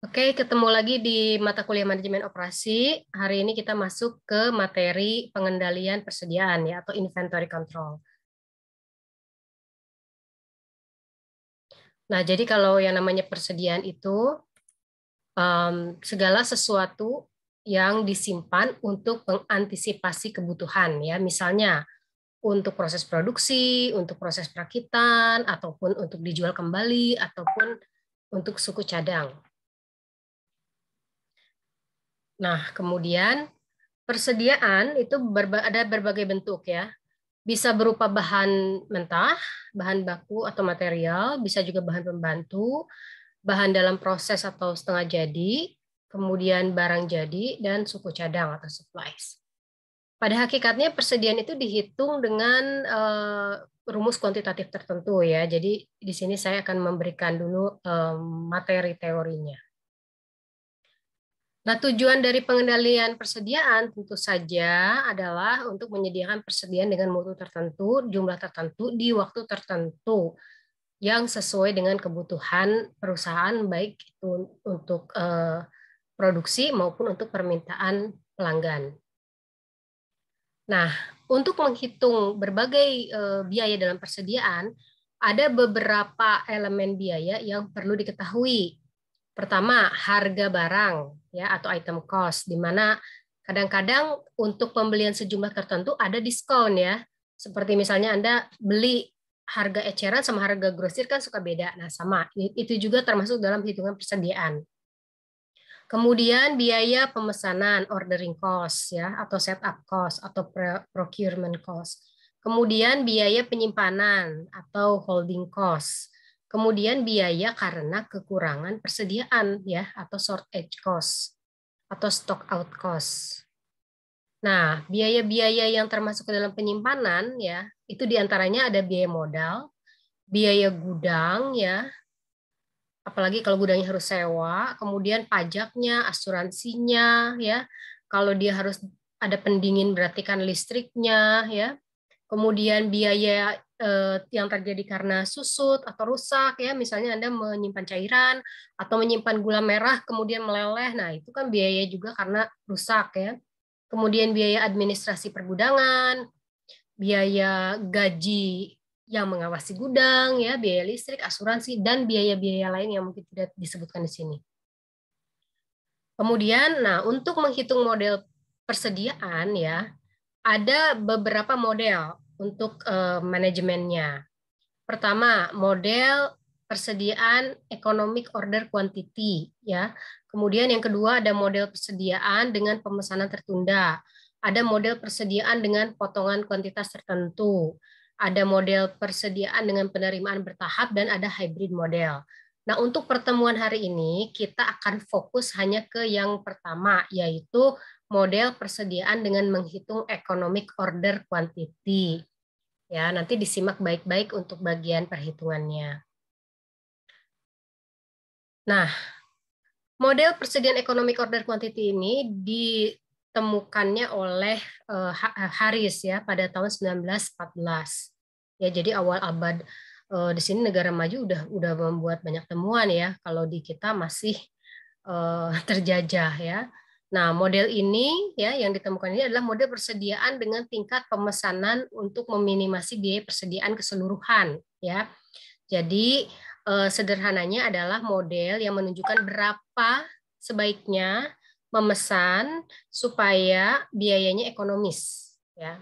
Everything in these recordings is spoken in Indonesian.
Oke, ketemu lagi di mata kuliah manajemen operasi. Hari ini kita masuk ke materi pengendalian persediaan ya atau inventory control. Nah, jadi kalau yang namanya persediaan itu segala sesuatu yang disimpan untuk mengantisipasi kebutuhan ya, misalnya untuk proses produksi, untuk proses perakitan, ataupun untuk dijual kembali, ataupun untuk suku cadang. Nah, kemudian persediaan itu ada berbagai bentuk ya. Bisa berupa bahan mentah, bahan baku atau material, bisa juga bahan pembantu, bahan dalam proses atau setengah jadi, kemudian barang jadi, dan suku cadang atau supplies. Pada hakikatnya persediaan itu dihitung dengan rumus kuantitatif tertentu ya. Jadi di sini saya akan memberikan dulu materi teorinya. Nah, tujuan dari pengendalian persediaan tentu saja adalah untuk menyediakan persediaan dengan mutu tertentu, jumlah tertentu, di waktu tertentu yang sesuai dengan kebutuhan perusahaan, baik itu untuk produksi maupun untuk permintaan pelanggan. Nah, untuk menghitung berbagai biaya dalam persediaan, ada beberapa elemen biaya yang perlu diketahui. Pertama, harga barang ya atau item cost, di mana kadang-kadang untuk pembelian sejumlah tertentu ada diskon ya. Seperti misalnya Anda beli harga eceran sama harga grosir kan suka beda. Nah, sama. Itu juga termasuk dalam hitungan persediaan. Kemudian biaya pemesanan, ordering cost ya atau setup cost atau procurement cost. Kemudian biaya penyimpanan atau holding cost. Kemudian biaya karena kekurangan persediaan ya atau shortage cost atau stock out cost. Nah, biaya-biaya yang termasuk ke dalam penyimpanan ya, itu diantaranya ada biaya modal, biaya gudang ya, apalagi kalau gudangnya harus sewa, kemudian pajaknya, asuransinya, ya. Kalau dia harus ada pendingin berarti kan listriknya, ya. Kemudian biaya yang terjadi karena susut atau rusak, ya. Misalnya Anda menyimpan cairan atau menyimpan gula merah kemudian meleleh, nah itu kan biaya juga karena rusak, ya. Kemudian biaya administrasi pergudangan, biaya gaji yang mengawasi gudang, ya, biaya listrik, asuransi, dan biaya-biaya lain yang mungkin tidak disebutkan di sini. Kemudian, nah untuk menghitung model persediaan ya, ada beberapa model untuk manajemennya. Pertama, model persediaan economic order quantity ya. Kemudian yang kedua ada model persediaan dengan pemesanan tertunda. Ada model persediaan dengan potongan kuantitas tertentu. Ada model persediaan dengan penerimaan bertahap dan ada hybrid model. Nah, untuk pertemuan hari ini kita akan fokus hanya ke yang pertama, yaitu model persediaan dengan menghitung economic order quantity. Ya, nanti disimak baik-baik untuk bagian perhitungannya. Nah, model persediaan economic order quantity ini ditemukannya oleh Harris ya pada tahun 1914. Ya, jadi awal abad di sini negara maju udah membuat banyak temuan ya. Kalau di kita masih terjajah ya. Nah, model ini ya yang ditemukan ini adalah model persediaan dengan tingkat pemesanan untuk meminimasi biaya persediaan keseluruhan ya. Jadi sederhananya adalah model yang menunjukkan berapa sebaiknya memesan supaya biayanya ekonomis ya.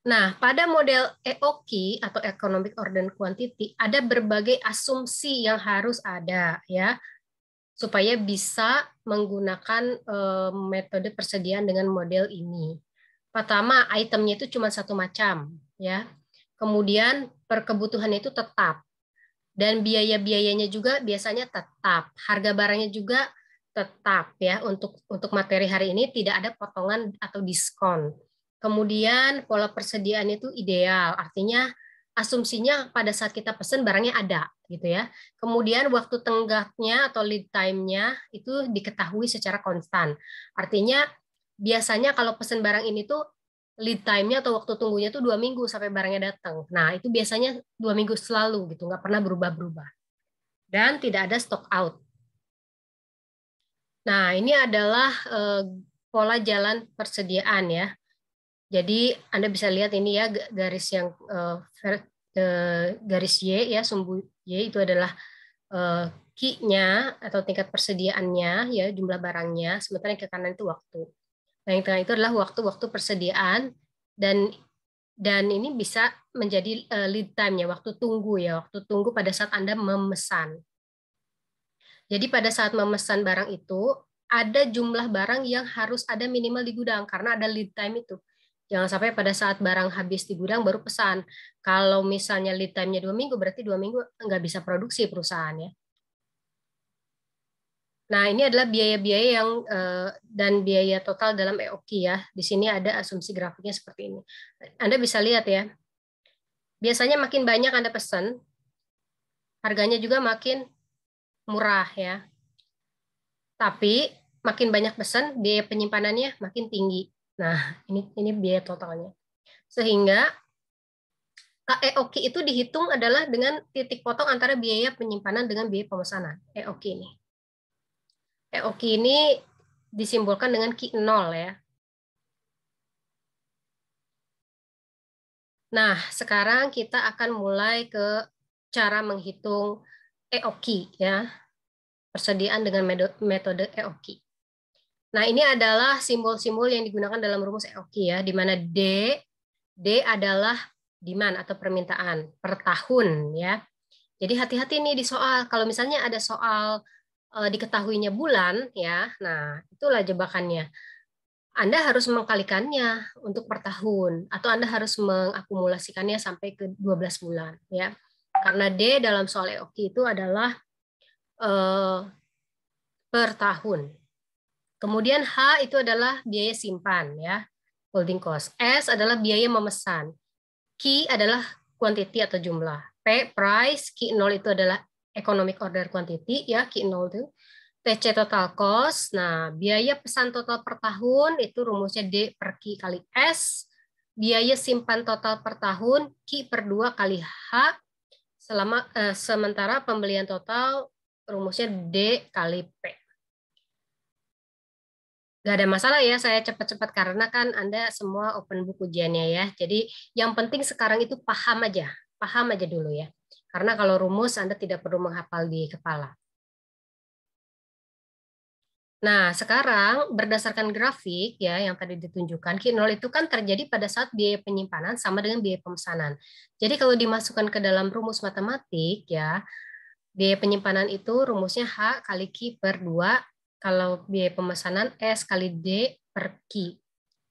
Nah, pada model EOQ atau Economic Order Quantity ada berbagai asumsi yang harus ada ya supaya bisa menggunakan metode persediaan dengan model ini. Pertama, itemnya itu cuma satu macam ya. Kemudian perkebutuhan itu tetap dan biaya-biayanya juga biasanya tetap. Harga barangnya juga tetap ya. Untuk materi hari ini tidak ada potongan atau diskon. Kemudian pola persediaan itu ideal, artinya asumsinya pada saat kita pesan barangnya ada gitu ya. Kemudian waktu tenggaknya atau lead time-nya itu diketahui secara konstan. Artinya biasanya kalau pesan barang ini tuh lead time-nya atau waktu tunggunya tuh 2 minggu sampai barangnya datang. Nah itu biasanya 2 minggu selalu gitu, nggak pernah berubah-berubah. Dan tidak ada stock out. Nah, ini adalah pola jalan persediaan ya. Jadi Anda bisa lihat ini ya garis yang garis Y ya, sumbu Y itu adalah key-nya atau tingkat persediaannya ya, jumlah barangnya, sementara yang ke kanan itu waktu. Nah, yang tengah itu adalah waktu-waktu persediaan dan ini bisa menjadi lead time-nya, waktu tunggu pada saat Anda memesan. Jadi pada saat memesan barang itu, ada jumlah barang yang harus ada minimal di gudang, karena ada lead time itu. Jangan sampai pada saat barang habis di gudang baru pesan. Kalau misalnya lead time-nya 2 minggu, berarti 2 minggu nggak bisa produksi perusahaannya. Nah, ini adalah biaya-biaya yang dan biaya total dalam EOQ ya. Di sini ada asumsi grafiknya seperti ini. Anda bisa lihat ya. Biasanya makin banyak Anda pesan, harganya juga makin murah ya. Tapi makin banyak pesan, biaya penyimpanannya makin tinggi. Nah, ini biaya totalnya. Sehingga EOQ itu dihitung adalah dengan titik potong antara biaya penyimpanan dengan biaya pemesanan. EOQ ini. EOQ ini disimbolkan dengan Q 0 ya. Nah, sekarang kita akan mulai ke cara menghitung EOQ ya. Persediaan dengan metode EOQ. Nah, ini adalah simbol-simbol yang digunakan dalam rumus EOQ ya, di mana D adalah demand atau permintaan per tahun ya. Jadi hati-hati nih di soal. Kalau misalnya ada soal diketahuinya bulan ya, nah itulah jebakannya. Anda harus mengkalikannya untuk per tahun atau Anda harus mengakumulasikannya sampai ke 12 bulan ya. Karena D dalam soal EOQ itu adalah per tahun. Kemudian H itu adalah biaya simpan ya, holding cost. S adalah biaya memesan. Q adalah quantity atau jumlah. P price, Q0 itu adalah economic order quantity ya, Q0 itu. TC total cost. Nah, biaya pesan total per tahun itu rumusnya D per Q kali S. Biaya simpan total per tahun Q per 2 kali H. Sementara pembelian total rumusnya D kali P. Gak ada masalah ya, saya cepat-cepat karena kan Anda semua open book ujiannya ya. Jadi yang penting sekarang itu paham aja dulu ya. Karena kalau rumus Anda tidak perlu menghafal di kepala. Nah, sekarang berdasarkan grafik ya yang tadi ditunjukkan, Q0 itu kan terjadi pada saat biaya penyimpanan sama dengan biaya pemesanan. Jadi kalau dimasukkan ke dalam rumus matematik ya, biaya penyimpanan itu rumusnya H kali Q per 2, kalau biaya pemesanan S kali D per Q.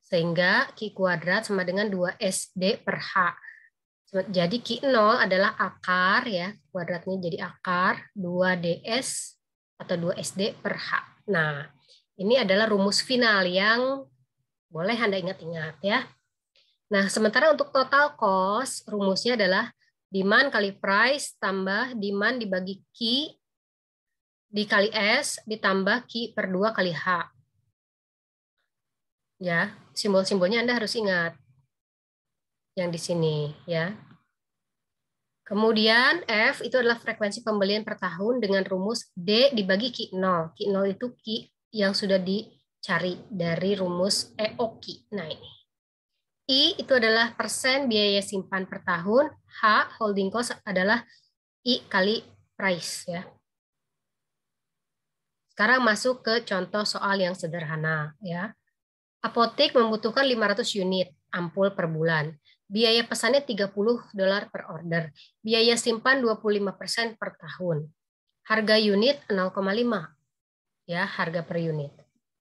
Sehingga Q kuadrat sama dengan 2SD per H. Jadi Q0 adalah akar ya, kuadratnya jadi akar 2DS atau 2SD per H. Nah, ini adalah rumus final yang boleh Anda ingat-ingat ya. Nah, sementara untuk total cost, rumusnya adalah demand kali price tambah demand dibagi Q dikali S ditambah Q per 2 kali H. Ya, simbol-simbolnya Anda harus ingat. Yang di sini ya. Kemudian F itu adalah frekuensi pembelian per tahun dengan rumus D dibagi Q0. Q0 itu Q yang sudah dicari dari rumus EOQ. Nah ini. I itu adalah persen biaya simpan per tahun. H holding cost adalah I kali price ya. Sekarang masuk ke contoh soal yang sederhana ya. Apotek membutuhkan 500 unit ampul per bulan. Biaya pesannya $30 per order. Biaya simpan 25% per tahun. Harga unit 0,5. Ya, harga per unit.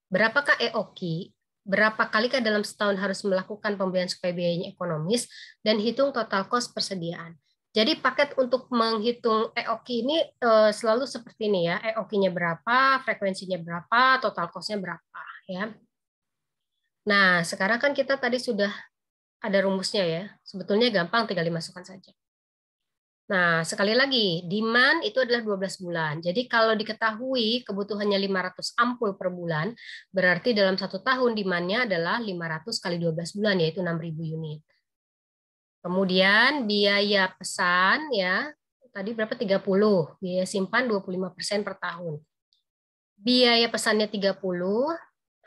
Berapakah EOQ? Berapa kalikah dalam setahun harus melakukan pembelian supaya biayanya ekonomis? Dan hitung total cost persediaan. Jadi paket untuk menghitung EOQ ini selalu seperti ini ya. EOQ-nya berapa, frekuensinya berapa, total cost-nya berapa. Ya. Nah, sekarang kan kita tadi sudah ada rumusnya ya. Sebetulnya gampang, tinggal dimasukkan saja. Nah, sekali lagi, demand itu adalah 12 bulan. Jadi kalau diketahui kebutuhannya 500 ampul per bulan, berarti dalam 1 tahun demand-nya adalah 500 kali 12 bulan, yaitu 6.000 unit. Kemudian biaya pesan ya, tadi berapa? 30. Biaya simpan 25% per tahun. Biaya pesannya 30,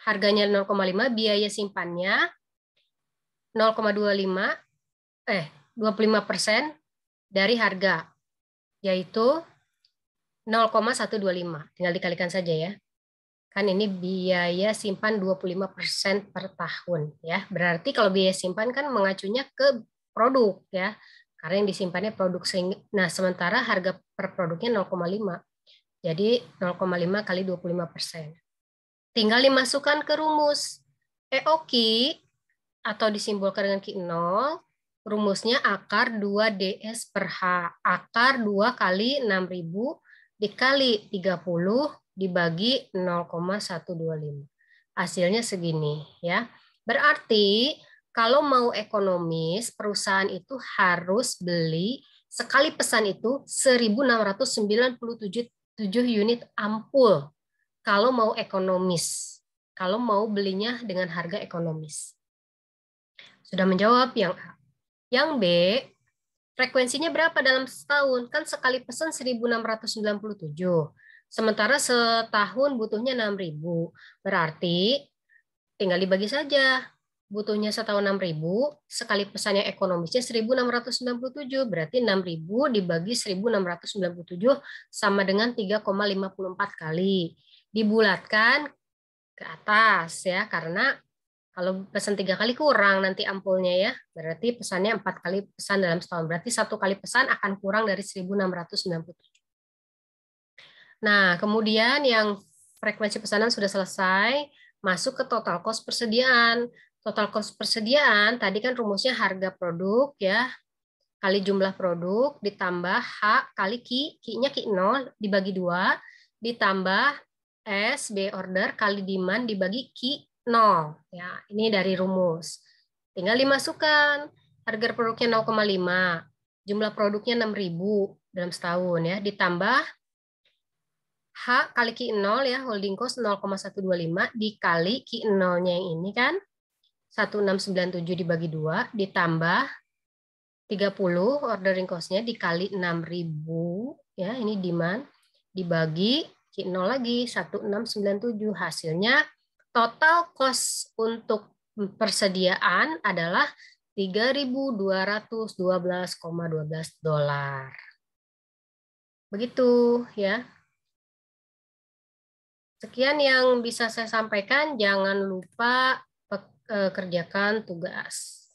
harganya 0,5, biaya simpannya 0,25, 25% dari harga, yaitu 0,125. Tinggal dikalikan saja ya. Kan ini biaya simpan 25% per tahun ya. Berarti kalau biaya simpan kan mengacunya ke produk ya. Karena yang disimpannya produk. Nah, sementara harga per produknya 0,5. Jadi 0,5 kali 25%. Tinggal dimasukkan ke rumus. EOQ atau disimbolkan dengan Q0, rumusnya akar 2 ds per H. Akar 2 kali 6.000 dikali 30 dibagi 0,125. Hasilnya segini ya. Berarti kalau mau ekonomis, perusahaan itu harus beli sekali pesan itu 1.697 unit ampul kalau mau ekonomis. Kalau mau belinya dengan harga ekonomis. Sudah menjawab yang A. Yang B, frekuensinya berapa dalam setahun? Kan sekali pesan 1.697. Sementara setahun butuhnya 6.000. Berarti tinggal dibagi saja. Butuhnya setahun 6.000, sekali pesannya ekonomisnya 1.697. Berarti 6.000 dibagi 1.697 sama dengan 3,54 kali. Dibulatkan ke atas ya, karena kalau pesan 3 kali kurang nanti ampulnya ya. Berarti pesannya 4 kali pesan dalam setahun. Berarti 1 kali pesan akan kurang dari 1.697. Nah, kemudian yang frekuensi pesanan sudah selesai, masuk ke total cost persediaan. Total cost persediaan tadi kan rumusnya harga produk ya, kali jumlah produk ditambah H kali Q, Q-nya Q0 dibagi 2, ditambah S, B order kali demand dibagi Q0. Ya, ini dari rumus. Tinggal dimasukkan. Harga produknya 0,5. Jumlah produknya 6.000 dalam setahun ya, ditambah H kali Q0 ya, holding cost 0,125 dikali Q0-nya yang ini kan 1697 dibagi 2 ditambah 30 ordering cost-nya dikali 6.000 ya, ini demand dibagi Q0 lagi 1697. Hasilnya total cost untuk persediaan adalah 3.212,12 dolar. Begitu ya. Sekian yang bisa saya sampaikan. Jangan lupa kerjakan tugas.